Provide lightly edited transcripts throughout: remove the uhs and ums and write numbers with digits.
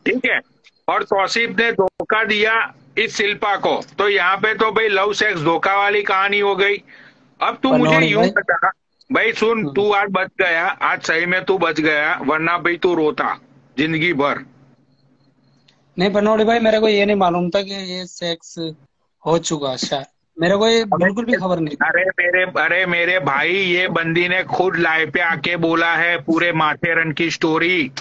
ठीक है। और तौसीफ ने धोखा दिया इस शिल्पा को, तो यहाँ पे तो भाई लव सेक्स धोखा वाली कहानी हो गई। अब तू मुझे पनौड़ी यूं भाई। बता भाई, सुन, हाँ। तू आज बच गया, आज सही में तू बच गया, वरना भाई तू रोता जिंदगी भर। नहीं पनौड़ी भाई, मेरे को ये नहीं मालूम था कि ये सेक्स हो चुका शायद। मेरे को ये अबे, बिल्कुल भी खबर नहीं थी। अरे मेरे भाई, ये बंदी ने खुद लाइव पे आके बोला है पूरे माथेरन की स्टोरी।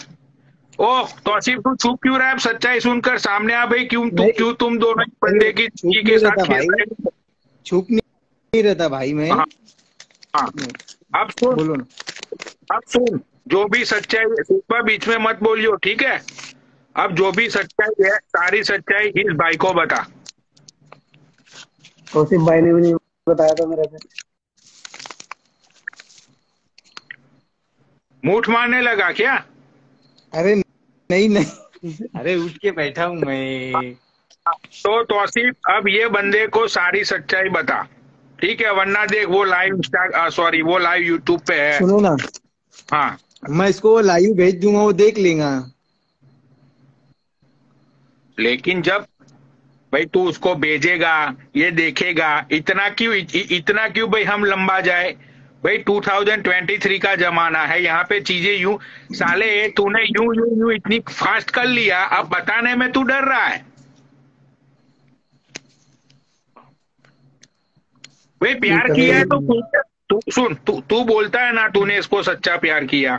ओह तौसीफ, तू चुप क्यों रहा है? अब सच्चाई सुनकर सामने आ भाई, नहीं, क्यों तुम दोनों एक अरे बंदे की चुप जिंदगी के नहीं साथ रहता खेल भाई, रहे हो? चुप नहीं रहता भाई मैं। हाँ हाँ। अब सुन, बोलो ना। अब सुन, जो भी सच्चाई, सुपर बीच में मत बोलियो, ठीक है? अब जो भी सच्चाई है, सारी सच्चाई इस भाई को बता। कौशिक भाई ने भी नहीं बताया था मेरे से। मूठ मारने लगा क्या? अरे नहीं नहीं, अरे उठ के बैठा हूँ मैं। तो तौसीफ, अब ये बंदे को सारी सच्चाई बता, ठीक है? वरना देख, वो लाइव इंस्टा, सॉरी, वो लाइव यूट्यूब पे है। सुनो ना, हाँ, मैं इसको लाइव भेज दूंगा, वो देख लेगा। लेकिन जब भाई तू उसको भेजेगा, ये देखेगा, इतना क्यों भाई हम लंबा जाए? भाई 2023 का जमाना है, यहाँ पे चीजें यूं, साले तूने यूं यूं यूं इतनी फास्ट कर लिया, अब बताने में तू डर रहा है? भाई नहीं प्यार किया है तो करेगा। तू सुन, तू बोलता है ना तूने इसको सच्चा प्यार किया,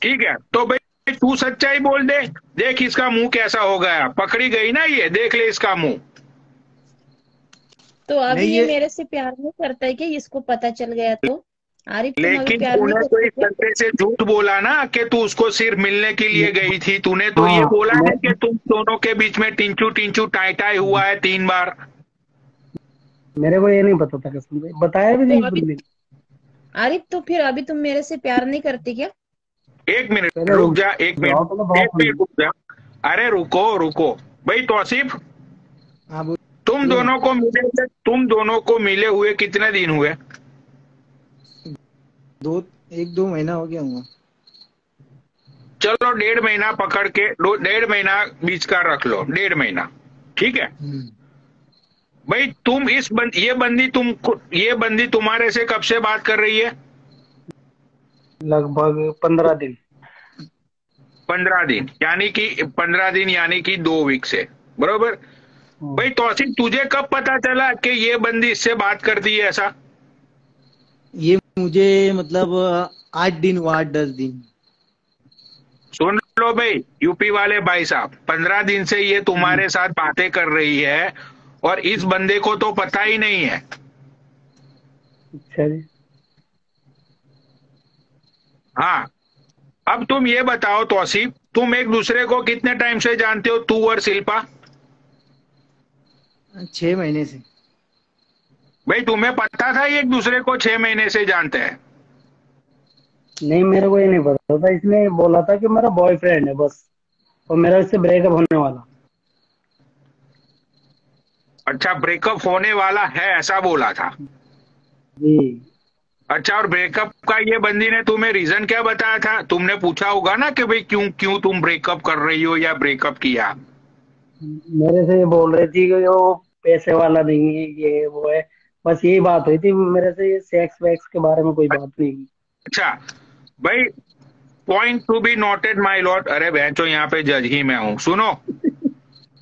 ठीक है? तो भाई तू सच्चाई बोल दे। देख इसका मुंह कैसा हो गया, पकड़ी गई ना ये, देख ले इसका मुंह। तो अभी नहीं ये ये मेरे से प्यार नहीं करता है कि इसको पता चल गया तो? आरिफ तुम अभी लेकिन प्यार नहीं तूने तो करते इस क्या? तरीके से झूठ बोला ना कि तू उसको सिर्फ मिलने के लिए गई थी। तूने तो ये हाँ बोला मैं है कि तुम दोनों के बीच में टिंचू टिंचू टाई टाई हुआ है 3 बार। मेरे को ये नहीं पता था, कसम से बताया भी तो नहीं अभी बंदे ने। आरिफ, तो फिर अभी तुम मेरे से प्यार नहीं करते क्या? एक मिनट पहले रुक रुक जा, एक जाओ, मिनट, पहले एक बात मिनट सुनो। रुक जा। अरे रुको रुको भाई, तौसीफ, हाँ तुम बोलो ना। दोनों को मिले हुए कितने दिन हुए? दो, एक दो महीना हो गया हूँ। चलो 1.5 महीना पकड़ के, 1.5 महीना बीच का रख लो, 1.5 महीना, ठीक है? भाई तुम ये बंदी तुम्हारे से कब से बात कर रही है? लगभग 15 दिन। 15 दिन, यानी कि 2 वीक से, बरोबर? भाई तौसीफ, तुझे कब पता चला कि ये बंदी इससे बात करती है ऐसा? ये मुझे मतलब 8 दिन हुआ, 8-10 दिन। सुन लो भाई, यूपी वाले भाई साहब, 15 दिन से ये तुम्हारे साथ बातें कर रही है, और इस बंदे को तो पता ही नहीं है। अच्छा जी। हाँ, अब तुम ये बताओ तौसीफ, तुम एक दूसरे को कितने टाइम से जानते हो, तू और शिल्पा? 6 महीने से। भाई तुम्हें पता था ये एक दूसरे को 6 महीने से जानते हैं? नहीं, मेरे को ये नहीं पता था, इसने बोला था कि मेरा बॉयफ्रेंड है बस, और मेरा इससे ब्रेकअप होने वाला। अच्छा, ब्रेकअप होने वाला है ऐसा बोला था? जी। अच्छा, और ब्रेकअप का ये बंदी ने तुम्हें रीजन क्या बताया था? तुमने पूछा होगा ना कि भाई क्यों क्यों तुम ब्रेकअप कर रही हो या ब्रेकअप किया? मेरे से ये बोल रही थी कि वो पैसे वाला नहीं है, ये वो है, बस यही बात हुई थी मेरे से। ये सेक्स वैक्स के बारे में कोई बात नहीं की। अच्छा भाई, point to be noted my Lord. अरे बहनचो, यहाँ पे जज ही मैं हूँ, सुनो।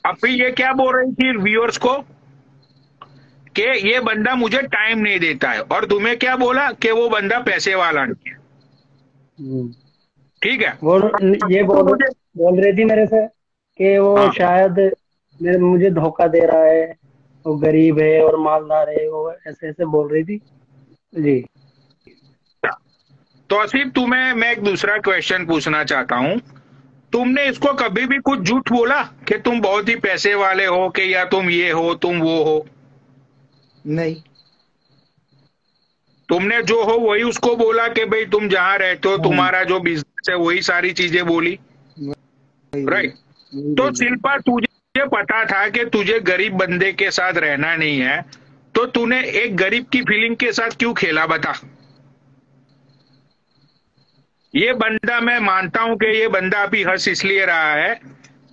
अभी ये क्या बोल रही थी व्यूअर्स को कि ये बंदा मुझे टाइम नहीं देता है, और तुम्हें क्या बोला कि वो बंदा पैसे वाला नहीं है, हम्म। ठीक है? वो ये तो मुझे, बोल रही थी मेरे से कि वो हाँ, शायद मुझे धोखा दे रहा है, वो गरीब है और मालदार है, वो ऐसे ऐसे बोल रही थी। जी। तो आसिफ, तुम्हें मैं एक दूसरा क्वेश्चन पूछना चाहता हूँ। तुमने इसको कभी भी कुछ झूठ बोला कि तुम बहुत ही पैसे वाले हो, कि या तुम ये हो तुम वो हो? नहीं। तुमने जो हो वही उसको बोला कि भाई तुम जहां रहते हो, हाँ, तुम्हारा जो बिजनेस है, वही सारी चीजें बोली, वही वही राइट? वही तो बोली। शिल्पा, तुझे पता था कि तुझे गरीब बंदे के साथ रहना नहीं है, तो तूने एक गरीब की फीलिंग के साथ क्यों खेला, बता? ये बंदा, मैं मानता हूं कि ये बंदा अभी हंस इसलिए रहा है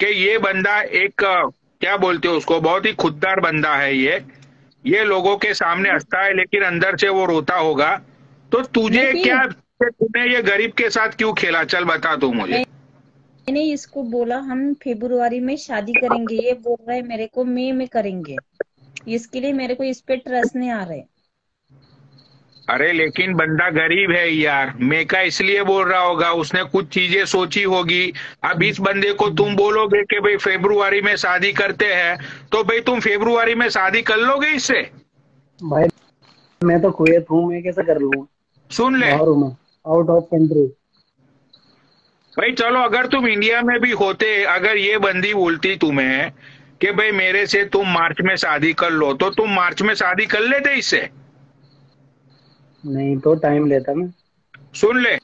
कि ये बंदा एक क्या बोलते हो उसको, बहुत ही खुददार बंदा है ये लोगों के सामने हंसता है लेकिन अंदर से वो रोता होगा। तो तुझे नहीं, क्या, तूने ये गरीब के साथ क्यों खेला, चल बता तू मुझे। मैंने इसको बोला हम फरवरी में शादी करेंगे, ये बोल रहा है मेरे को मई में करेंगे। इसके लिए मेरे को इस पे ट्रस्ट नहीं आ रहा है। अरे लेकिन बंदा गरीब है यार, मेका इसलिए बोल रहा होगा, उसने कुछ चीजें सोची होगी। अब इस बंदे को तुम बोलोगे कि भाई फरवरी में शादी करते हैं, तो भाई तुम फरवरी में शादी कर लोगे इससे? भाई मैं तो कुवैत हूँ, मैं कैसे कर लूँ? सुन ले बाहर हूँ मैं, आउट ऑफ कंट्री। भाई, चलो अगर तुम इंडिया में भी होते, अगर ये बंदी बोलती तुम्हें कि भाई मेरे से तुम मार्च में शादी कर लो, तो तुम मार्च में शादी कर लेते इससे? नहीं तो टाइम लेता मैं। सुन ले,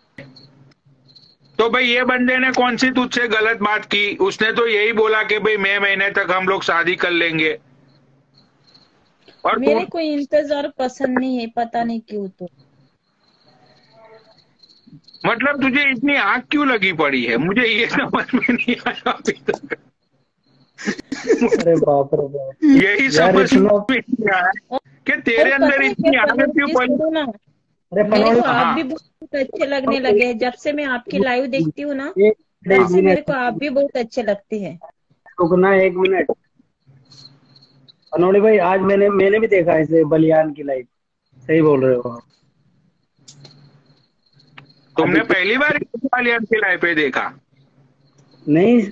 तो भाई ये बंदे ने कौन सी तुझसे गलत बात की? उसने तो यही बोला कि भाई मई महीने तक हम लोग शादी कर लेंगे। और तू, मेरे को इंतजार पसंद नहीं है, पता नहीं क्यों। तो मतलब तुझे इतनी आग क्यों लगी पड़ी है, मुझे ये समझ में नहीं आया अभी तक। अरे बाप रे बाप यही यार, समझ में इतना। नहीं आया कि और तेरे पता अंदर है इतनी क्या, आग क्यों पनौती पड़ी। सुनो ना, अरे मेरे पनौड़ी, को आप हाँ, भी बहुत अच्छे लगने लगे हैं। जब से मैं आपकी लाइव देखती हूँ ना, एक तब से मेरे मिनट को आप भी बहुत अच्छे लगते हैं। रुकना, 1 मिनट। पनौड़ी भाई, आज मैंने भी देखा इसे बलियान की लाइफ। सही बोल रहे हो आप। आज तुमने पहली बार इटालियन की लाइफ पे देखा? नहीं,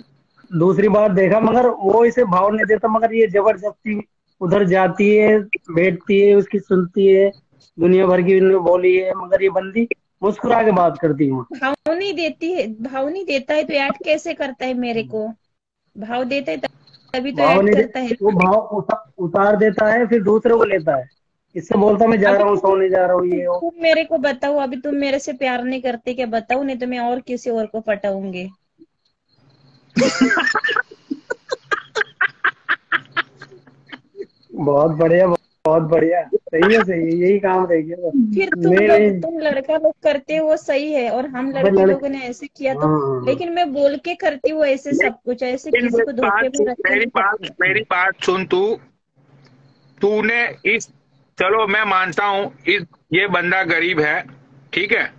दूसरी बार देखा, मगर वो इसे भाव नहीं देता, मगर ये जबरदस्ती उधर जाती है, बैठती है, उसकी सुनती है, दुनिया भर की उन्होंने बोली है, मगर ये बंदी मुस्कुरा के बात करती है। भाव नहीं देती है, भाव नहीं देता है तो ऐड कैसे करता है मेरे को? भाव देता है तभी तो भाव ऐड नहीं दे, करता है। वो भाव उतार देता है, फिर दूसरे को लेता है। इससे बोलता मैं जा अभी रहा हूँ, सोने जा रहा हूँ, ये हो। तुम मेरे को बताओ, अभी तुम मेरे से प्यार नहीं करते क्या? बताओ, नहीं तो मैं और किसी और को पटाऊंगी। बहुत बढ़िया, बहुत बढ़िया। सही है, सही है, यही काम रह गया बस। फिर तुम नहीं लोग, नहीं, तुम लड़का लोग करते हो वो सही है, और हम अबे लड़की लड़के, लोगों ने ऐसे किया तो। हाँ। लेकिन मैं बोल के करती हूँ ऐसे सब कुछ, ऐसे लेकिन किसी को धोखे में रख के मेरी नहीं बात करती। मेरी बात सुन तू। तूने इस, चलो मैं मानता हूं इस, ये बंदा गरीब है, ठीक है,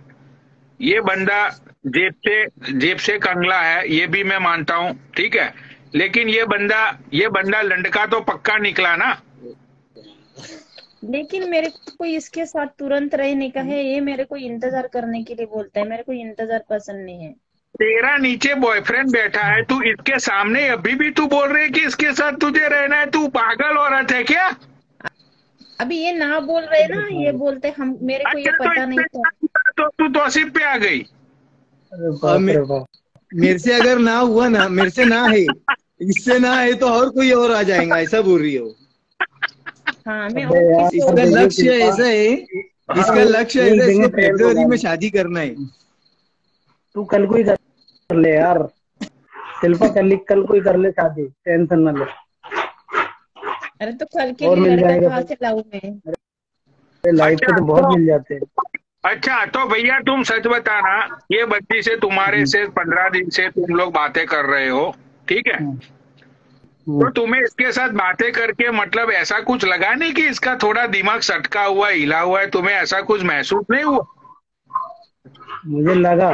ये बंदा जेब से कंगला है, ये भी मैं मानता हूं, ठीक है, लेकिन ये बंदा लंडका तो पक्का निकला ना। लेकिन मेरे को इसके साथ तुरंत रहने का है, ये मेरे को इंतजार करने के लिए बोलता है। मेरे को इंतजार पसंद नहीं है। तेरा नीचे बॉयफ्रेंड बैठा है, तू इसके सामने अभी भी तू बोल रही है कि इसके साथ तुझे रहना है, तू पागल औरत है क्या? अभी ये ना बोल रहे ना, ये बोलते हम, मेरे को ये अच्छा, तो पता नहीं इसके था। साथ तो तू तौसीफ पे आ गई। अरे और बाप रे बाप। मेरे से अगर ना हुआ ना, मेरे से ना है, इससे ना है तो और कोई और आ जाएगा, ऐसा बोल रही हो। हाँ, मैं अबे और यार, किसी और इसका देखिए लक्ष्य शिल्पा, ऐसा है, इसका लक्ष्य एक ऐसा है, जगह इसको ट्रेन को फरवरी में जाना। शादी करना है। तू कल को ही कर ले यार, शिल्पा, कल को ही कर ले शादी, टेंशन न ले। अरे तो कल के और लिए मिल लड़का जाएगा कहाँ फिर। से लाऊं मैं? लाइफ अच्छा पे तो बहुत मिल जाते हैं। अच्छा, तो भैया तुम सच बताना, ये बच्ची से तुम्हारे से 15 दिन से तुम लोग बातें कर रहे हो, ठीक है, हम्म, तो हम्म। तुम्हें इसके साथ बातें करके मतलब ऐसा कुछ लगा नहीं कि इसका थोड़ा दिमाग सटका हुआ, हिला हुआ है? तुम्हें ऐसा कुछ महसूस नहीं हुआ? मुझे लगा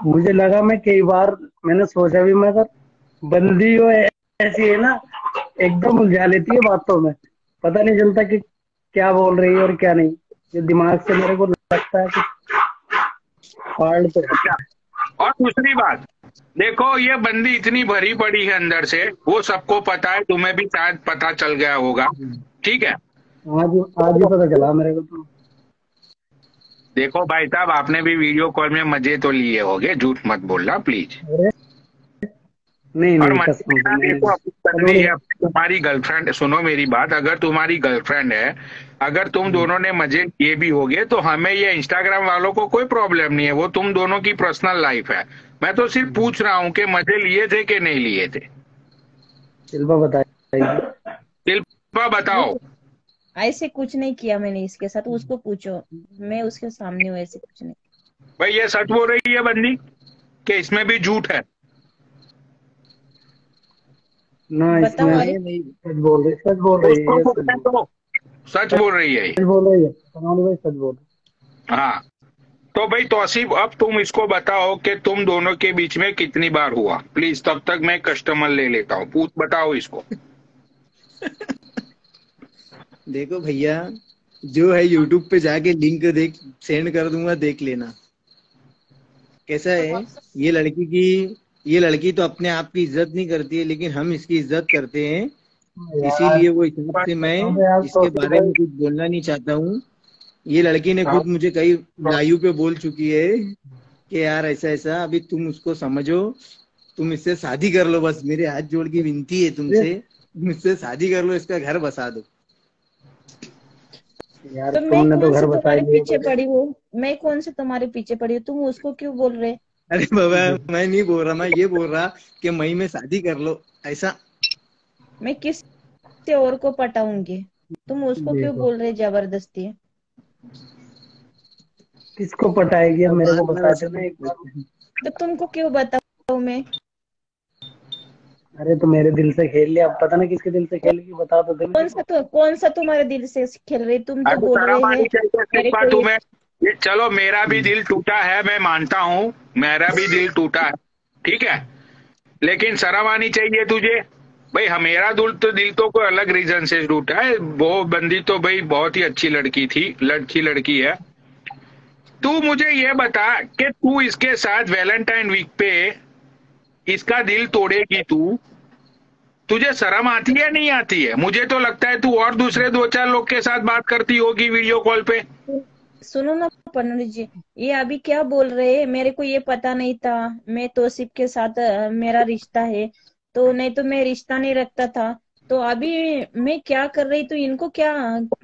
मुझे लगा, मैं कई बार मैंने सोचा भी, मगर बंदी वो ऐसी है ना, एकदम उलझा लेती है बातों में। पता नहीं चलता कि क्या बोल रही है और क्या नहीं। ये दिमाग से मेरे को लगता है कि फाल्ट तो है। अच्छा, और दूसरी बात, देखो ये बंदी इतनी भरी पड़ी है अंदर से, वो सबको पता है, तुम्हें भी शायद पता चल गया होगा, ठीक है। आज आज ही पता चला मेरे को तो। देखो भाई साहब, आपने भी वीडियो कॉल में मजे तो लिए होंगे, झूठ मत बोलना प्लीज। अरे नहीं और नहीं, मजे कसम से लेना, मैंने। देखो अपनी बंदी है, तुम्हारी गर्लफ्रेंड, सुनो मेरी बात, अगर तुम्हारी गर्लफ्रेंड है, अगर तुम दोनों ने मजे किए भी होगे, तो हमें ये इंस्टाग्राम वालों को कोई प्रॉब्लम नहीं है, वो तुम दोनों की पर्सनल लाइफ है। मैं तो सिर्फ पूछ रहा हूँ कि मजे लिए थे कि नहीं लिए थे। शिल्पा बताइए। शिल्पा बताओ। ऐसे कुछ नहीं किया मैंने इसके साथ, उसको पूछो। मैं उसके सामने हूँ, ऐसे कुछ नहीं। भाई ये सच बोल रही है बंदी कि इसमें भी झूठ है? ना, बताओ इसमें अरे। नहीं सच बोल रही, सच बोल रही है, उसको सच पूछे तो सच बोल रही है ये। सच बोल रही है सोनाली भाई, सच बोल रही हाँ, तो भाई तौसीफ अब तुम इसको बताओ कि तुम दोनों के बीच में कितनी बार हुआ, प्लीज। तब तक मैं कस्टमर ले लेता हूँ, पूछ बताओ इसको। देखो भैया, जो है यूट्यूब पे जाके लिंक देख सेंड कर दूंगा, देख लेना। कैसा है, ये लड़की तो अपने आप की इज्जत नहीं करती है, लेकिन हम इसकी इज्जत करते हैं। है यार। इसीलिए वो हिसाब से मैं कसम से यार इसके तौसीफ बारे भाई, में कुछ बोलना नहीं चाहता हूँ। ये लड़की ने हाँ, खुद मुझे कई लाइव पे बोल चुकी है कि यार ऐसा ऐसा, अभी तुम उसको समझो, तुम इससे शादी कर लो, बस मेरे हाथ जोड़ की विनती है तुमसे, तुम इससे शादी कर लो, इसका घर बसा दो। यार तो मैं तुमने तो कौन घर से बसा ही तुम्हारे लिया पीछे मुझे। पड़ी हूँ? मैं कौन से तुम्हारे पीछे पड़ी हूँ? तुम उसको क्यों बोल रहे? अरे बाबा, मैं नहीं बोल रहा, मैं ये बोल रहा कि मई में शादी कर लो, ऐसा। मैं किस से और को पटाऊंगी? तुम उसको क्यों देखो, बोल रहे जबरदस्ती? किसको पटाएगी, अब अब मेरे बार को बार बता ऐसा देना नहीं एक बार। करते। तो तुमको क्यों बताऊं मैं? अरे तो मेरे दिल से खेल लिया, अब पता नहीं किसके दिल से खेलेगी, बता तो दे मेरे को। कौन सा तुम्हारे दिल से खेल रही? तुम तो अरे बोल रहे शर्म हैं आनी चाहिए मेरे शिल्पा को ये। तुम्हें। ये चलो, मेरा भी दिल टूटा है, मैं मानता हूँ, मेरा भी दिल टूटा है, ठीक है, लेकिन शर्म आनी चाहिए तुझे। भाई मेरा दिल तो कोई अलग रीजन से टूटा है। वो बंदी तो भाई बहुत ही अच्छी लड़की थी, लड़की है। तू मुझे ये बता कि तू इसके साथ वैलेंटाइन वीक पे इसका दिल तोड़ेगी तू, तुझे शर्म आती है नहीं आती है? मुझे तो लगता है तू और दूसरे दो चार लोग के साथ बात करती होगी वीडियो कॉल पे। सुनो ना पन्नू जी, ये अभी क्या बोल रहे हैं? मेरे को ये पता नहीं था। मैं तौसीफ के साथ मेरा रिश्ता है, तो नहीं तो मैं रिश्ता नहीं रखता था। तो अभी मैं क्या कर रही, तो इनको क्या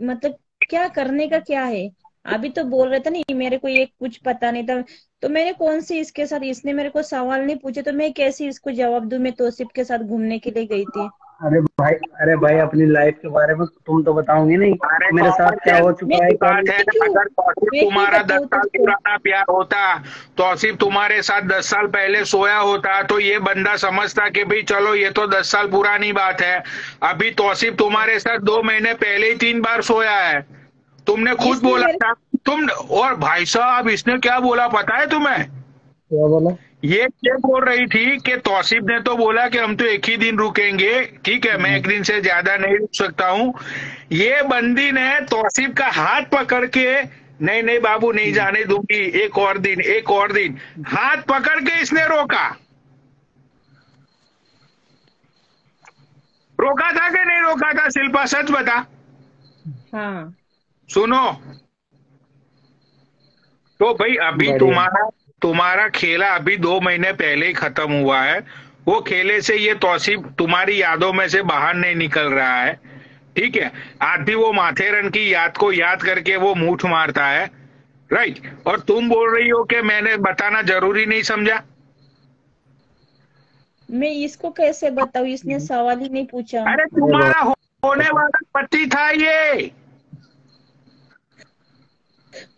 मतलब, क्या करने का क्या है? अभी तो बोल रहे थे नहीं मेरे को ये कुछ पता नहीं था। तो मैंने कौन सी इसके साथ, इसने मेरे को सवाल नहीं पूछे तो मैं कैसे इसको जवाब दूं? मैं तौसीफ के साथ घूमने के लिए गई थी। अरे भाई, अरे भाई, अपनी लाइफ के बारे में तुम तो बताओगी नहीं, अरे मेरे साथ कॉमन क्या सेंस हो मैं चुका है की क्या बात नहीं। है। क्यों अगर तौसीफ मैं क्यों तुम्हारा दस बताऊं साल तुझको? पुराना प्यार होता, तौसीफ तुम्हारे साथ 10 साल पहले सोया होता, तो ये बंदा समझता कि भाई चलो ये तो 10 साल पुरानी बात है। अभी तौसीफ तुम्हारे साथ 2 महीने पहले ही 3 बार सोया है, तुमने खुद इसने बोला मेरे था। तुम और भाई साहब, इसने क्या बोला पता है तुम्हें? क्या बोला? ये बोल रही थी कि तौसीफ ने तो बोला कि हम तो एक ही दिन रुकेंगे, ठीक है, मैं एक दिन से ज्यादा नहीं रुक सकता हूँ। ये बंदी ने तौसीफ का हाथ पकड़ के, नहीं नहीं बाबू नहीं जाने दूंगी, एक और दिन, एक और दिन, हाथ पकड़ के इसने रोका। रोका था कि नहीं रोका था शिल्पा, सच बता। हाँ। सुनो, तो भाई अभी बढ़िया। तुम्हारा तुम्हारा खेला अभी 2 महीने पहले ही खत्म हुआ है। वो खेले से ये तौसीफ तुम्हारी यादों में से बाहर नहीं निकल रहा है, ठीक है। आधी वो माथेरन की याद को याद करके वो मूठ मारता है, राइट। और तुम बोल रही हो कि मैंने बताना जरूरी नहीं समझा। मैं इसको कैसे बताऊं? इसने सवाल ही नहीं पूछा। अरे अरे तुम्हारा होने वाला पति था ये।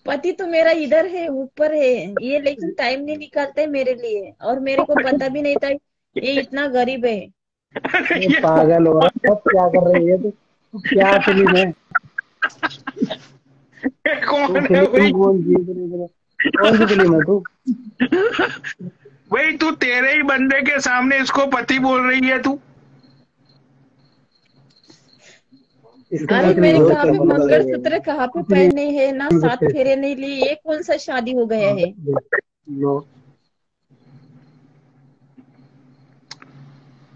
पति तो मेरा इधर है, ऊपर है ये, लेकिन टाइम नहीं निकालते मेरे लिए, और मेरे को पता भी नहीं था ये इतना गरीब है। ये ये पागल हो रहा है, अब क्या कर रही है तू? तू क्या फिल्म है? तू कौन है फिल्म भाई? कौन सी कौन सी फिल्म है तू? भाई तू तेरे ही बंदे के सामने इसको पति बोल रही है तू। इसके अरे साथ मैंने नहीं कहाँ पे होता। मंगलसूत्र कहाँ पे पहने हैं ना, 7 फेरे नहीं लिए, ये कौन सा शादी हो गया है? लो,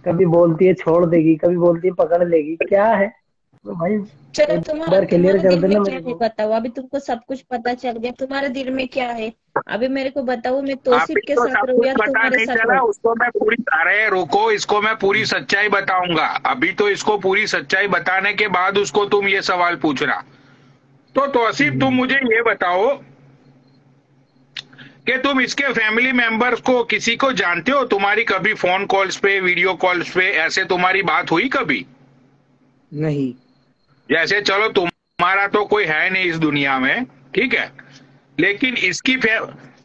कभी बोलती है छोड़ देगी, कभी बोलती है पकड़ लेगी, क्या है तो भाई? चलो एक तुम्हारा बार क्लियर तुम्हारे कर दिल देना में क्या मेरे है को। बताओ? अभी तुमको सब कुछ पता चल गया, तुम्हारे दिल में क्या है? अभी मेरे को बताओ, मैं तौसीफ अभी के तो साथ सब रहूं कुछ या पता तुम्हारे नहीं साथ चला रहूं? उसको मैं पूरी, अरे रुको, इसको मैं पूरी सच्चाई बताऊंगा। अभी तो इसको पूरी सच्चाई बताने के बाद उसको तुम ये सवाल पूछ रहा। तो तौसीफ तुम मुझे ये बताओ कि तुम इसके फैमिली मेंबर्स को किसी को जानते हो? तुम्हारी कभी फोन कॉल्स पे, वीडियो कॉल्स पे ऐसे तुम्हारी बात हुई कभी? नहीं। जैसे चलो तुम्हारा तो कोई है नहीं इस दुनिया में, ठीक है, लेकिन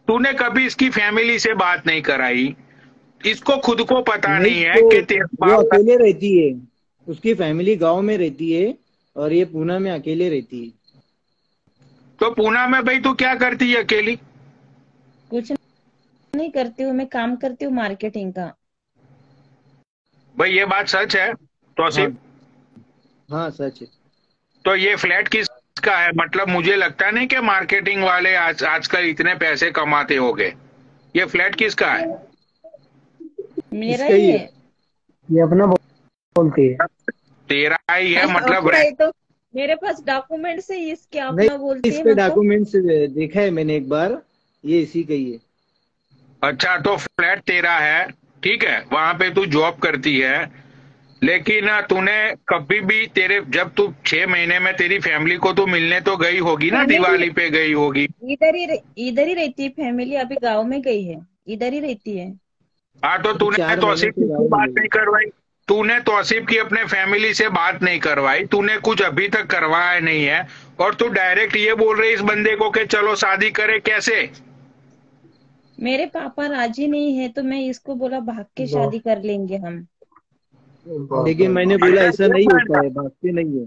तूने कभी इसकी फैमिली से बात नहीं कराई, इसको खुद को पता नहीं है तो कि तेरा वो बाप। अकेले रहती है, उसकी फैमिली गांव में रहती है और ये पूना में अकेले रहती है। तो पूना में भाई तू क्या करती है अकेली? कुछ नहीं करती हूँ, मैं काम करती हूँ मार्केटिंग का। भाई ये बात सच है तो हाँ हाँ सच है। तो ये फ्लैट किसका है? मतलब मुझे लगता नहीं कि मार्केटिंग वाले आजकल इतने पैसे कमाते होंगे। ये फ्लैट किसका है? मेरा इसका ही ही है। है। ये अपना बोलती है। तेरा ही है मतलब अपना ही तो, मेरे पास डॉक्यूमेंट्स है इसके, नहीं, अपना बोलती है इसके मतलब। डॉक्यूमेंट्स देखा है मैंने एक बार, ये इसी का ही है। अच्छा तो फ्लैट तेरा है, ठीक है, वहां पे तू जॉब करती है, लेकिन तूने कभी भी तेरे जब तू 6 महीने में तेरी फैमिली को तो मिलने तो गई होगी ना, फैमिली दिवाली पे गई होगी। इधर ही रहती है फैमिली, अभी गांव में गई है, इधर ही रहती है। हाँ तो अभी तूने 4 महीने तौसीफ से की गाँव में बात गई। नहीं करवाई? तूने तौसीफ की अपने फैमिली से बात नहीं करवाई, तूने कुछ अभी तक करवाया नहीं है, और तू डायरेक्ट ये बोल रही इस बंदे को कि चलो शादी करे, कैसे? मेरे पापा राजी नहीं है तो मैं इसको बोला भाग के शादी कर लेंगे हम। लेकिन मैंने बोला अच्छा ऐसा क्यों नहीं होता मानता? है, भागते नहीं है।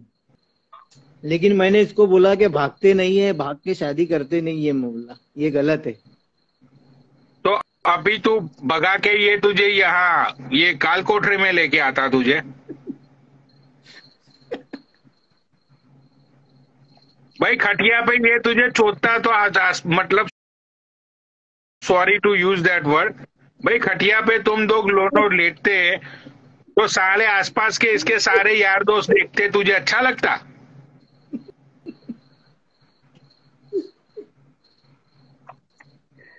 लेकिन मैंने इसको बोला कि भागते नहीं है, भाग के शादी करते नहीं है, मैं बोला ये गलत है। तो अभी तू भगा के ये तुझे यहाँ ये काल कोठरी में लेके आता तुझे? भाई खटिया पे ये तुझे चोदता तो मतलब sorry to use that word, भाई खटिया पे तुम दो दोनों लेटते तो साले आसपास के इसके सारे यार दोस्त देखते, तुझे अच्छा लगता?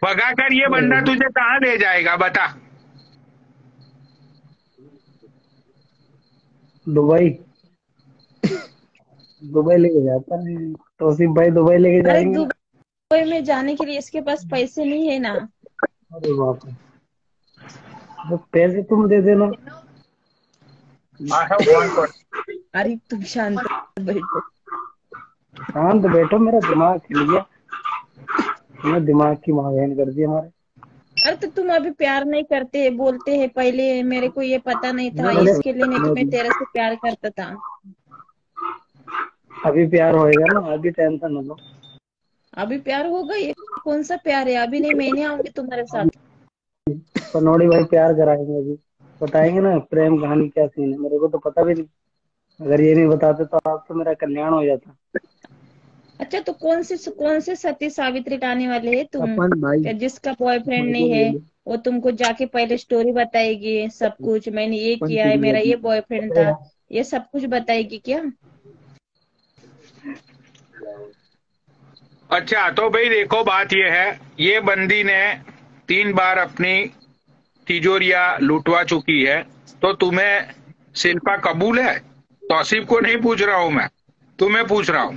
भगा कर ये बंदा तुझे कहाँ ले जाएगा बता? दुबई। दुबई लेके जाता है तौसीफ भाई, दुबई लेके अरे जाएंगे ना। दुबई में जाने के लिए इसके पास पैसे नहीं है ना। अरे बाप रे, तो पैसे तुम दे देना। I have one question. अरे तुम शांत बैठो। शांत बैठो, मेरा दिमाग हिल गया। तुमने दिमाग की मांगेन कर दी हमारे। अरे तो तुम अभी प्यार नहीं करते, बोलते हैं पहले मेरे को ये पता नहीं था मेरे इसके लिए, नहीं तो मैं तेरे से प्यार करता था। अभी प्यार होएगा ना, अभी टेंशन न लो। अभी प्यार होगा? ये कौन सा प्यार है? अभी नहीं, मैं नहीं आऊंगी तुम्हारे साथ। पनौड़ी भाई प्यार कराएंगे, अभी बताएंगे ना प्रेम कहानी क्या सीन है, मेरे को तो पता भी नहीं। अगर ये नहीं बताते तो आप तो मेरा कल्याण हो जाता। अच्छा तो कौन से सती सावित्री लाने वाले है तुम? अपन भाई क्या जिसका बॉयफ्रेंड मेरे को नहीं है बोले, वो तुमको जाके पहले स्टोरी बताएगी सब कुछ, मैंने ये अपन किया है, मेरा चिड़िया ये बॉयफ्रेंड था, ये सब कुछ बताएगी क्या? अच्छा तो भाई देखो बात ये है, ये बंदी ने 3 बार अपनी तिजोरियां लुटवा चुकी है, तो तुम्हें शिल्पा कबूल है? तौसीफ को नहीं पूछ रहा हूं मैं, तुम्हें पूछ रहा हूं।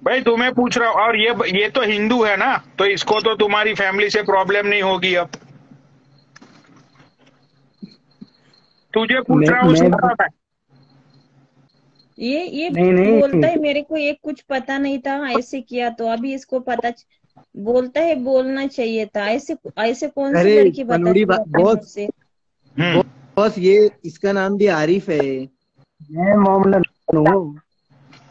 भाई तुम्हें पूछ रहा हूं, और ये तो हिंदू है ना, तो इसको तो तुम्हारी फैमिली से प्रॉब्लम नहीं होगी। अब तुझे पूछ रहा हूँ शिल्पा मैं। ये नहीं बोलता है मेरे को ये कुछ पता नहीं था, ऐसे किया, तो अभी इसको बोलता है बोलना चाहिए था। ऐसे ऐसे कौन सी अरे लड़की पनौड़ी बताती है अपने मुंह बॉस, से? बॉस ये इसका नाम भी आरिफ है। मैं मामला हूँ।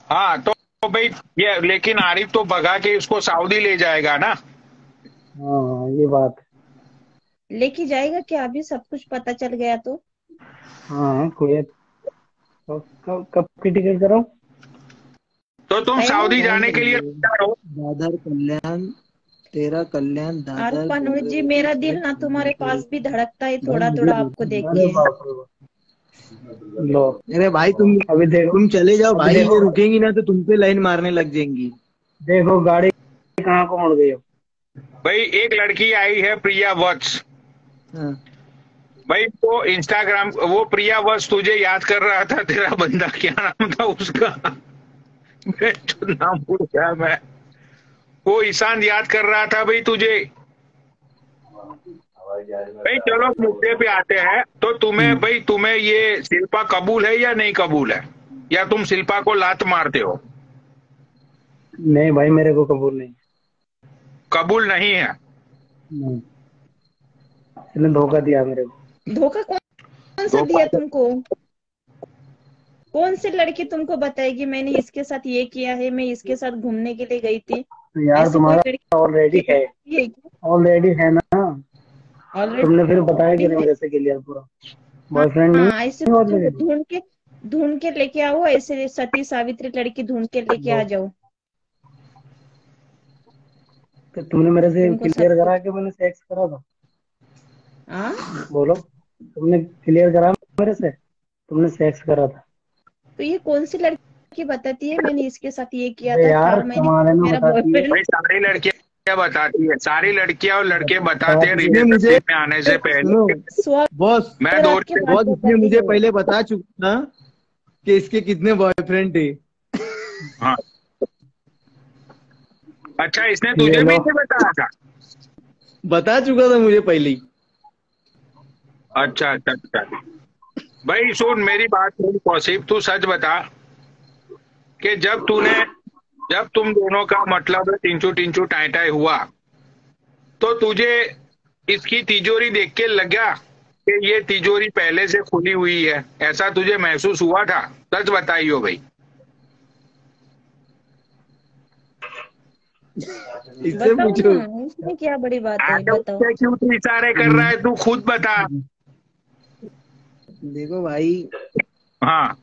हाँ तो भाई ये लेकिन आरिफ तो भगा के इसको सऊदी ले जाएगा ना। हाँ ये बात है। लेके जाएगा क्या? अभी सब कुछ पता चल गया तो? हाँ कोई तो कब की टिकट कराऊं? तो तुम तैयार सऊदी हो? जाने के लिए तैयार हो? दादर कल्याण, तेरा कल्याण और दादर। पनोज जी, मेरा दिल ना तुम्हारे पास भी धड़कता है थोड़ा थोड़ा आपको देख अरे के। बाप रे बाप। लो अरे भाई तुम अभी देखो, तुम चले जाओ भाई, देखो। ये रुकेंगी ना तो तुम पे लाइन मारने लग जाएंगी। देखो गाड़ी कहाँ को मुड़ गई हो। भाई एक लड़की आई है प्रिया वत्स, हाँ। भाई तो इंस्टाग्राम वो प्रिया वत्स तुझे याद कर रहा था, तेरा बंदा क्या नाम था उसका? मैं तो नाम भूल गया मैं। वो ईशान याद कर रहा था भाई तुझे। भाई चलो मुद्दे पे आते हैं, तो तुम्हें ये शिल्पा कबूल है या नहीं कबूल है, या तुम शिल्पा को लात मारते हो? नहीं भाई, मेरे को कबूल नहीं। कबूल नहीं है? नहीं, इसने धोखा दिया मेरे को। धोखा कौन सा धोखा दिया तुमको? कौन से लड़की तुमको बताएगी मैंने इसके साथ ये किया है, मैं इसके साथ घूमने के लिए गई थी? यार ऐसी कोई तुम्हारा लड़की ऑलरेडी है। है क्या? ऑलरेडी है ना। ऑलरेडी तुमने फिर बताया कि नहीं वैसे क्लियर पूरा? हाँ बॉयफ्रेंड नहीं हाँ, ऐसे है तो ऑलरेडी? ढूंढ के लेके आओ, ऐसे सती सावित्री लड़की ढूंढ के लेके आ जाओ। तो तुमने मेरे से तुमको सब क्लियर कुछ करा कि मैंने सेक्स करा था? हाँ। बोलो, तुमने क्लियर करा मेरे से तुमने सेक्स करा था? तो ये कौन सी लड़की बताती है मैंने इसके साथ ये किया अरे था, यार, था मैंने तुम्हारे में मेरा बताती है। बॉयफ्रेंड। भाई, सारी लड़कियां क्या बताती है? सारी लड़कियां और लड़के बताते हैं बताती इसने मुझे रिलेशनशिप में आने से पहले सुनो कि स्व बॉस, मैं दो आपके बॉस बातें इसने करती मुझे है। पहले बता चुका था कि इसके कितने बॉयफ्रेंड थे। हाँ, अच्छा, इसने ये तुझे भी लो। नहीं बताया था? बता चुका था मुझे पहले ही। अच्छा अच्छा अच्छा। भाई सुन, मेरी बात सुन कौशिक, तू सच बता कि जब तुम दोनों का मतलब टिंचू टिंचू टाई टाई हुआ, तो तुझे इसकी तिजोरी देख के लगा कि ये तिजोरी पहले से खुली हुई है? ऐसा तुझे महसूस हुआ था? सच बताइयो भाई। इससे बताओ पूछो। ना, इसमें क्या बड़ी बात है, आगे बताओ। उससे क्यों तू इशारे कर रहा है? तू खुद बता। देखो भाई, हाँ,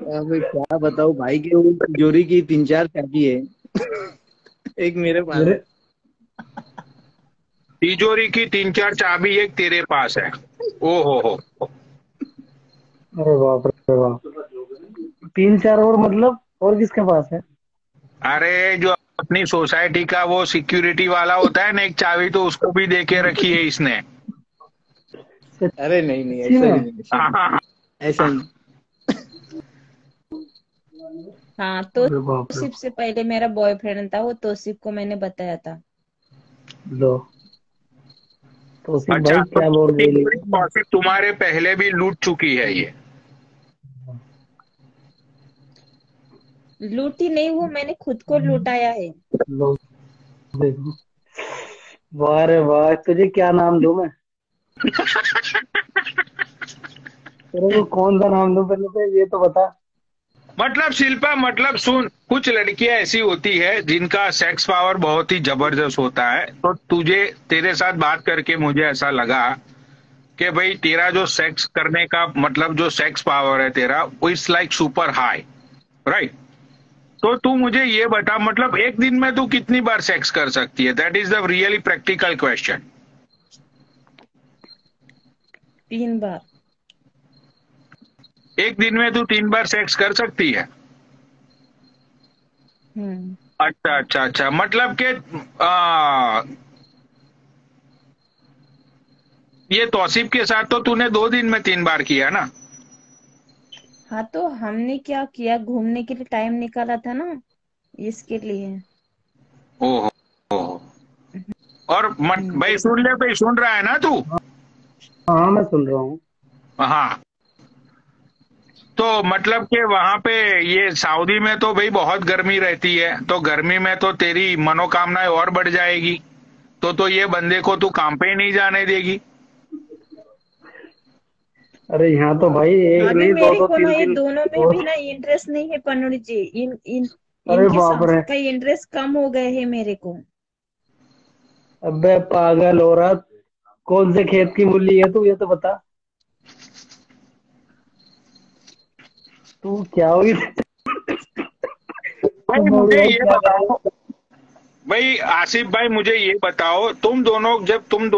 अब क्या बताऊं भाई की वो तिजोरी की 3-4 चाबी है। एक मेरे पास मेरे है। तिजोरी की 3-4 चाबी एक तेरे पास है? ओ हो। अरे बाप रे बाप, 3-4 और मतलब और किसके पास है? अरे, जो अपनी सोसाइटी का वो सिक्योरिटी वाला होता है ना, एक चाबी, तो उसको भी दे के रखी है इसने। अरे नहीं नहीं, सच्ची ऐसा में? नहीं, ऐसा हाँ नहीं, हाँ हाँ। ऐसा नहीं। हाँ, तो अरे बाप रे। तौसीफ से पहले मेरा बॉयफ्रेंड था, वो तौसीफ को मैंने बताया था। लो, तो सिर्फ अच्छा, भाई तो क्या बोल रही तिजोरी है? कौशिक तुम्हारे पहले भी लूट चुकी है ये? लूटी नहीं, वो मैंने खुद को लुटाया है। लो, देखो। वाह रे वाह, तुझे क्या नाम दूं मैं? तेरे को कौन सा नाम दूं पहले तो ये तो बता। मतलब शिल्पा, मतलब सुन, कुछ लड़कियां ऐसी होती है जिनका सेक्स पावर बहुत ही जबरदस्त होता है, तो तेरे साथ बात करके मुझे ऐसा लगा कि भाई तेरा जो सेक्स करने का मतलब जो सेक्स पावर है तेरा, वो it's like super high, right? तो तू मुझे ये बता, मतलब एक दिन में तू कितनी बार सेक्स कर सकती है? That is the really practical question. 3 बार। एक दिन में तू 3 बार सेक्स कर सकती है? हम्म। अच्छा अच्छा अच्छा, मतलब कि ये तौसीफ के साथ तो तूने 2 दिन में 3 बार किया ना? हाँ, तो हमने क्या किया, घूमने के लिए टाइम निकाला था ना, इसके लिए। ओहो ओहो। और भाई तो सुन ले, भाई सुन रहा है ना तू? हाँ, मैं सुन रहा हूँ। हाँ, तो मतलब कि वहां पे ये सऊदी में तो भाई बहुत गर्मी रहती है, तो गर्मी में तो तेरी मनोकामनाएं और बढ़ जाएगी, तो ये बंदे को तू काम पे ही नहीं जाने देगी। अरे यहाँ तो भाई एक अभी नहीं, दो मेरे दो को ना तीन ये तीन दोनों में दो। भी ना इंटरेस्ट नहीं है पन्नूरी जी। इन इन अरे इनके बाप रे। साथ का इंटरेस्ट कम हो गए है मेरे को। अबे पागल हो रहा, कौन से खेत की मूली है तू, ये तो बता। तू क्या हुई? भाई पनौड़ी मुझे भाई ये क्या कर? बताओ, भाई आसिफ भाई, मुझे ये बताओ, तुम दोनों जब तुम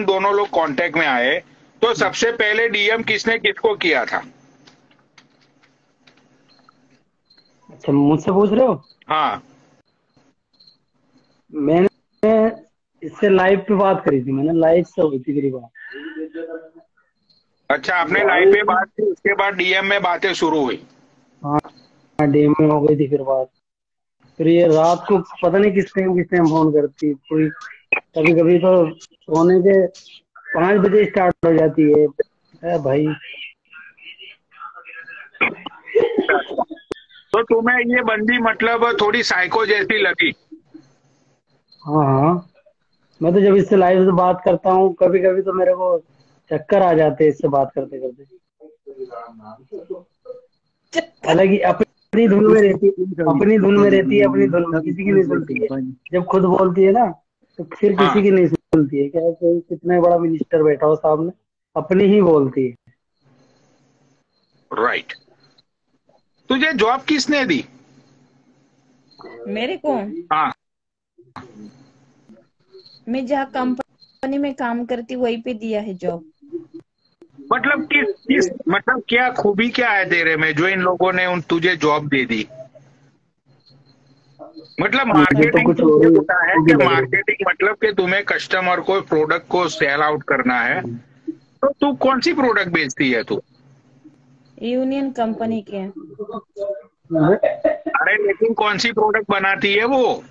दोनों लोग कांटेक्ट में आए, तो सबसे पहले डीएम किसने किसको किया था? अच्छा, मुझसे पूछ रहे हो? हाँ। मैंने इससे लाइव पे बात करी थी, मैंने लाइव से हुई थी मेरी बात। अच्छा, आपने लाइव पे बात की, उसके बाद डीएम में बातें शुरू हुई? हाँ, डीएम में हो गई थी फिर बात। फिर ये रात को पता नहीं किस टाइम फोन करती कोई। कभी कभी तो सोने के 5 बजे स्टार्ट हो जाती है। भाई अच्छा। तो तुम्हें ये बंदी मतलब थोड़ी साइको जैसी लगी? हाँ हाँ, मैं तो जब इससे लाइव से बात करता हूँ कभी कभी तो मेरे को चक्कर आ जाते हैं इससे बात करते करते। हालांकि अपनी धुन में रहती है, अपनी धुन में रहती है, अपनी धुन में किसी की नहीं सुनती है। जब खुद बोलती है ना तो फिर हाँ किसी की नहीं सुनती है। क्या कोई कितना बड़ा मिनिस्टर बैठा हो सामने, अपनी ही बोलती है। राइट। तुझे जॉब किसने दी? मेरे को, हाँ मैं जहाँ कंपनी में काम करती वहीं पे दिया है जॉब। मतलब किस मतलब क्या खूबी क्या है तेरे में जो इन लोगों ने तुझे जॉब दे दी? मतलब मुझे तो मार्केटिंग कुछ तुझे और पता है ही कि लग रही है। मार्केटिंग मतलब कि तुम्हें कस्टमर को प्रोडक्ट को सेल आउट करना है। तो तू कौन सी प्रोडक्ट बेचती है तू? यूनियन कंपनी के। अरे लेकिन कौन सी प्रोडक्ट बनाती है वो?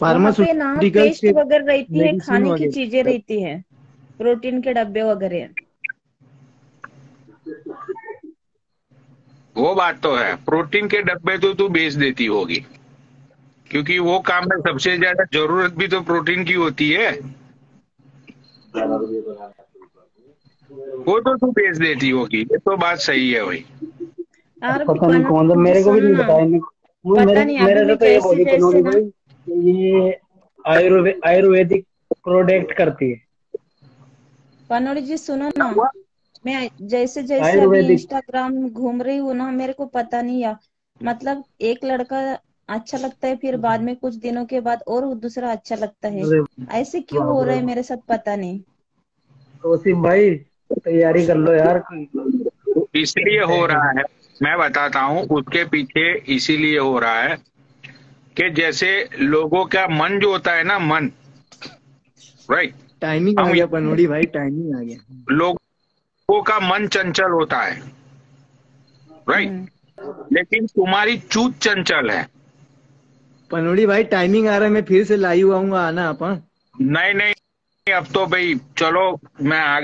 वहां पे ना फार्मास्यूटिकल्स पेस्ट के, वगैरह रहती है, मेडिसिन खाने की चीजें वगैरह। रहती है, प्रोटीन के डब्बे वगैरह। वो बात तो है, प्रोटीन के डब्बे तो तू बेच देती होगी, क्योंकि वो काम में सबसे ज्यादा जरूरत भी तो प्रोटीन की होती है। वो तो तू बेच देती होगी, ये तो बात सही है भाई। और पता नहीं कौन सा, पनौली जी मेरे को भी सुनो नहीं ना, बताया मेरे पता नहीं अभी मेरे से मैं तो ये जैसे बोली जैसे पनौली ना, भाई कि ये आयुर्वेदिक प्रोडक्ट करती है। पनौली जी सुनो ना, हुआ? मैं जैसे जैसे अभी आयुर्वेदिक। इंस्टाग्राम घूम रही हूँ ना, मेरे को पता नहीं या मतलब एक लड़का अच्छा लगता है, फिर बाद में कुछ दिनों के बाद और दूसरा अच्छा लगता है। अरे ऐसे क्यों बाप हो रहा रे, है मेरे साथ, पता नहीं। तौसीफ भाई तैयारी कर लो यार। इसलिए हो रहा है, मैं बताता हूँ उसके पीछे, इसीलिए हो रहा है कि जैसे लोगों का मन जो होता है ना, मन, राइट, टाइमिंग आ हम गया पनोड़ी भाई, टाइमिंग आ गया। लोगों का मन चंचल होता है, राइट, हम्म। लेकिन तुम्हारी चूत चंचल है। पनोड़ी भाई टाइमिंग आ रहा है, मैं फिर से लाइव आऊंगा, आना आप, हाँ? नहीं नहीं, अब तो भाई चलो, मैं आ